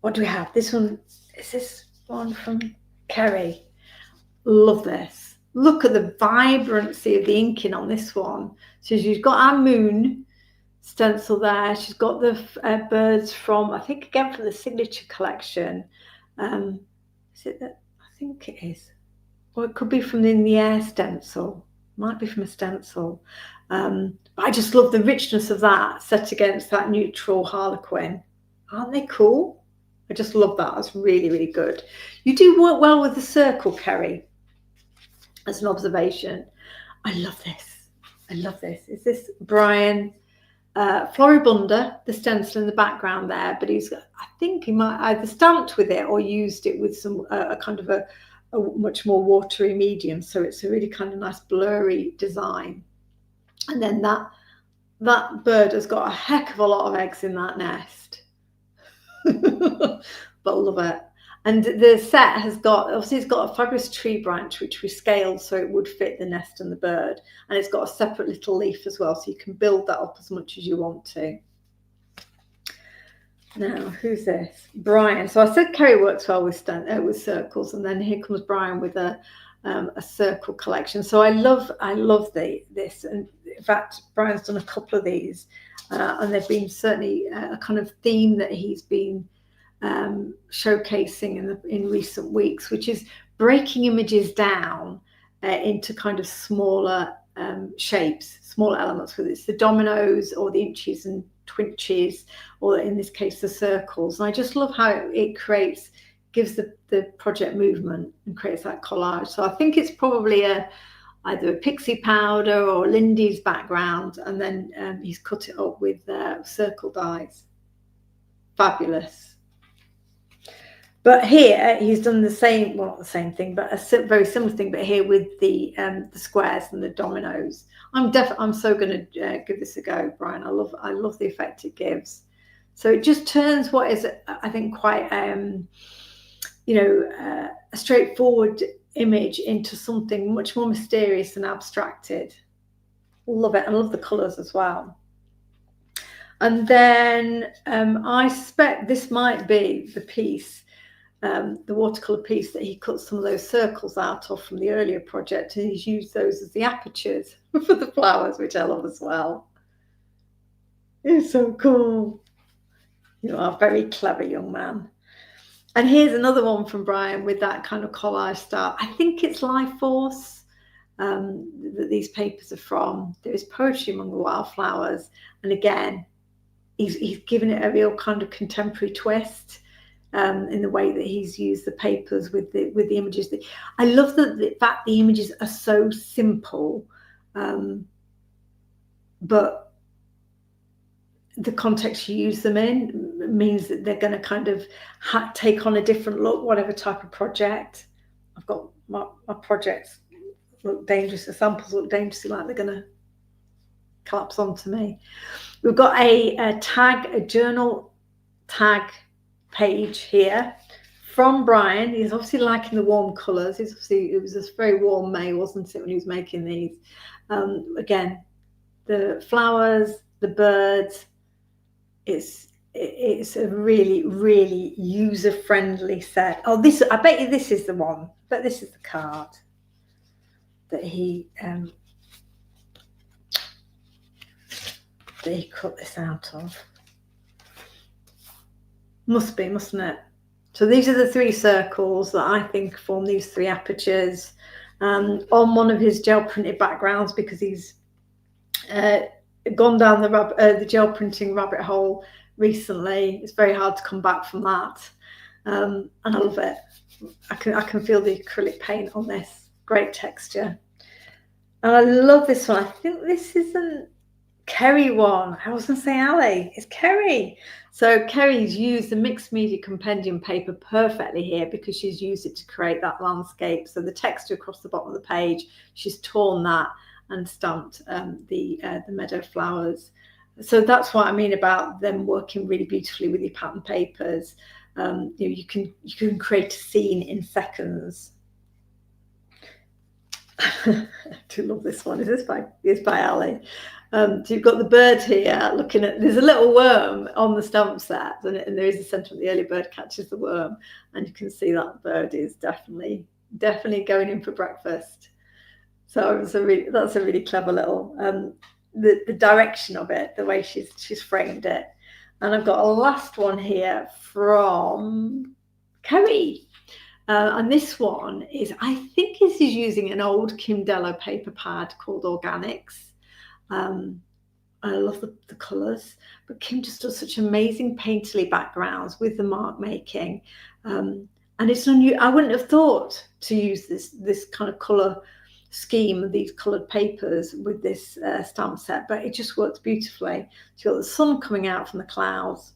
What do we have? This one, is this one from Kerry? Love this. Look at the vibrancy of the inking on this one. So she's got our moon stencil there. She's got the birds from, I think, again, from the signature collection. Is it that? I think it is. Or it could be from the In the Air stencil. Might be from a stencil. But I just love the richness of that set against that neutral harlequin. Aren't they cool? I just love that. That's really, really good. You do work well with the circle, Kerry, as an observation. I love this. I love this. Is this Brian Floribunda, the stencil in the background there? But I think he might either stamped with it or used it with some a kind of a much more watery medium. So it's a really kind of nice blurry design. And then that bird has got a heck of a lot of eggs in that nest. But I love it. And the set has got, obviously it's got a fabulous tree branch which we scaled so it would fit the nest and the bird, and it's got a separate little leaf as well, so you can build that up as much as you want to. Now, who's this? Brian. So I said Kerry works well with circles, and then here comes Brian with a circle collection. So I love this, and in fact Brian's done a couple of these, and they've been certainly a kind of theme that he's been showcasing in recent weeks, which is breaking images down into kind of smaller shapes, smaller elements, whether it's the dominoes or the inches and twinches, or in this case the circles. And I just love how it gives the project movement and creates that collage. So I think it's probably either a pixie powder or Lindy's background, and then he's cut it up with circle dies. Fabulous. But here he's done the same, well, not the same thing, but a very similar thing, but here with the squares and the dominoes. I'm so going to give this a go, Brian. I love the effect it gives. So it just turns what is, I think, quite a straightforward image into something much more mysterious and abstracted. Love it. I love the colours as well. And then I suspect this might be the piece, the watercolour piece that he cut some of those circles out of from the earlier project, and he's used those as the apertures for the flowers, which I love as well. It's so cool. You are a very clever young man. And here's another one from Brian with that kind of collage style. I think it's Life Force that these papers are from. There is Poetry Among the Wildflowers, and again, he's given it a real kind of contemporary twist in the way that he's used the papers with the images. I love the fact the images are so simple, but the context you use them in means that they're going to kind of take on a different look, whatever type of project. I've got my projects look dangerous, the samples look dangerously like they're going to collapse onto me. We've got a journal tag page here from Brian. He's obviously liking the warm colours. It was a very warm May, wasn't it, when he was making these? Again, the flowers, the birds. It's a really, really user-friendly set. Oh, I bet you this is the one. But this is the card that he cut this out of. Must be, mustn't it? So these are the three circles that I think form these three apertures on one of his gel printed backgrounds, because he's gone down the gel printing rabbit hole recently. It's very hard to come back from that, and I love it. I can feel the acrylic paint on this. Great texture, and I love this one. I think this isn't Kerry one. I was going to say Ali. It's Kerry. So Kerry's used the mixed media compendium paper perfectly here, because she's used it to create that landscape. So the texture across the bottom of the page, she's torn that and stamped the meadow flowers. So that's what I mean about them working really beautifully with your pattern papers. You can create a scene in seconds. I do love this one. It's by Ali. So you've got the bird here looking at. There's a little worm on the stamp set, and there is a sentiment: the early bird catches the worm, and you can see that bird is definitely going in for breakfast. So that's a really clever little the direction of it, the way she's framed it. And I've got a last one here from Kerry. And this one is, I think this is using an old Kim Dello paper pad called Organics. I love the colours, but Kim just does such amazing painterly backgrounds with the mark making. And it's I wouldn't have thought to use this kind of colour scheme, these coloured papers with this stamp set, but it just works beautifully. So you've got the sun coming out from the clouds,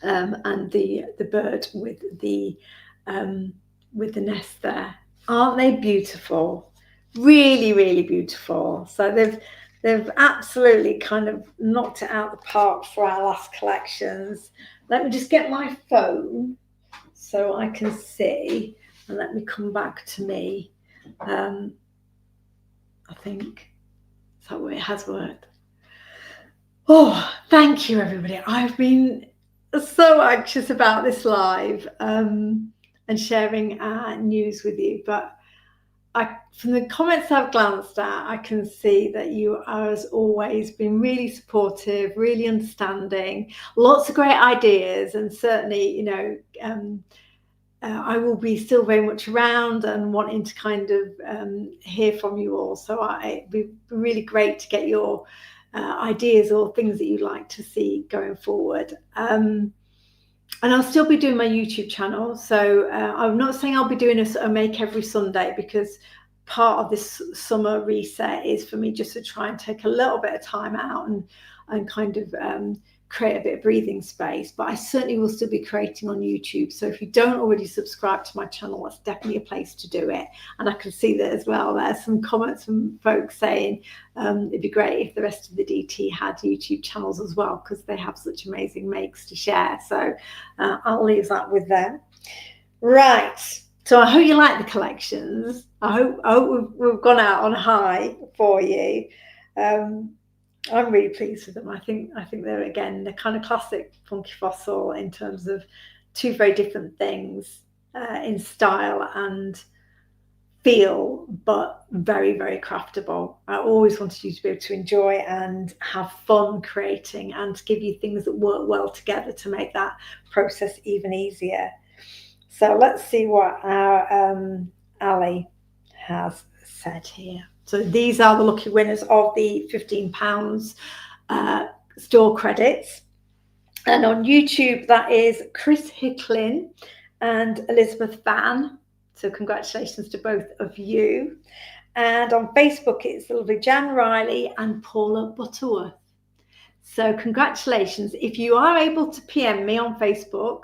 and the bird with the nest there. Aren't they beautiful? Really, really beautiful. So they've absolutely kind of knocked it out of the park for our last collections. Let me just get my phone so I can see, and let me come back to me. I think that way it has worked. Oh, thank you, everybody. I've been so anxious about this live and sharing news with you, but from the comments I've glanced at, I can see that you are, as always, been really supportive, really understanding, lots of great ideas, and certainly, I will be still very much around and wanting to kind of hear from you all. So it'd be really great to get your ideas or things that you'd like to see going forward. And I'll still be doing my YouTube channel. So I'm not saying I'll be doing a make every Sunday, because part of this summer reset is for me just to try and take a little bit of time out and kind of create a bit of breathing space. But I certainly will still be creating on YouTube. So if you don't already subscribe to my channel, that's definitely a place to do it. And I can see that as well. There's some comments from folks saying it'd be great if the rest of the DT had YouTube channels as well, because they have such amazing makes to share. So I'll leave that with them. Right. So I hope you like the collections. I hope we've gone out on high for you. I'm really pleased with them. I think they're, again, the kind of classic Funky Fossil in terms of two very different things in style and feel, but very, very craftable. I always wanted you to be able to enjoy and have fun creating, and to give you things that work well together to make that process even easier. So let's see what our Ali has said here. So these are the lucky winners of the £15 store credits. And on YouTube, that is Chris Hicklin and Elizabeth Van. So congratulations to both of you. And on Facebook, it's the lovely Jan Riley and Paula Butterworth. So congratulations. If you are able to PM me on Facebook,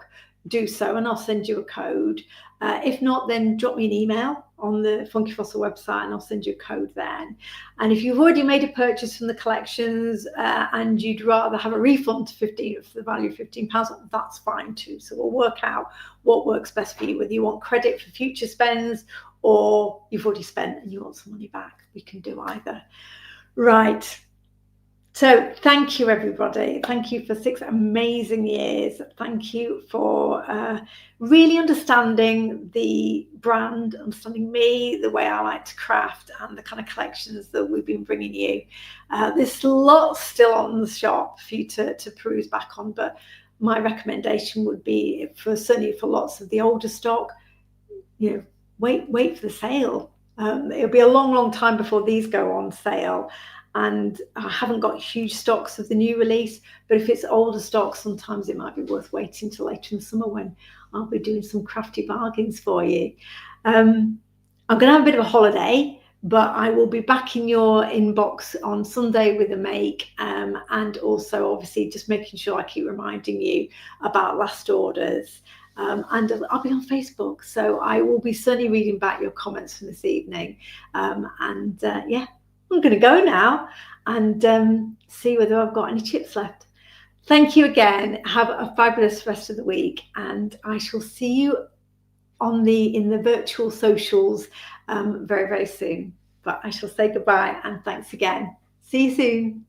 do so, and I'll send you a code. If not, then drop me an email on the Funky Fossil website and I'll send you a code then. And if you've already made a purchase from the collections and you'd rather have a refund for the value of £15, that's fine too. So we'll work out what works best for you, whether you want credit for future spends or you've already spent and you want some money back. We can do either. Right. So thank you, everybody. Thank you for 6 amazing years. Thank you for really understanding the brand, understanding me, the way I like to craft, and the kind of collections that we've been bringing you. There's lots still on the shop for you to peruse back on, but my recommendation would be, certainly for lots of the older stock, wait for the sale. It'll be a long time before these go on sale. And I haven't got huge stocks of the new release, but if it's older stock, sometimes it might be worth waiting till later in the summer when I'll be doing some crafty bargains for you. I'm going to have a bit of a holiday, but I will be back in your inbox on Sunday with a make, and also obviously just making sure I keep reminding you about last orders. And I'll be on Facebook, so I will be certainly reading back your comments from this evening. Yeah, I'm going to go now and see whether I've got any chips left. Thank you again. Have a fabulous rest of the week, and I shall see you in the virtual socials very, very soon. But I shall say goodbye and thanks again. See you soon.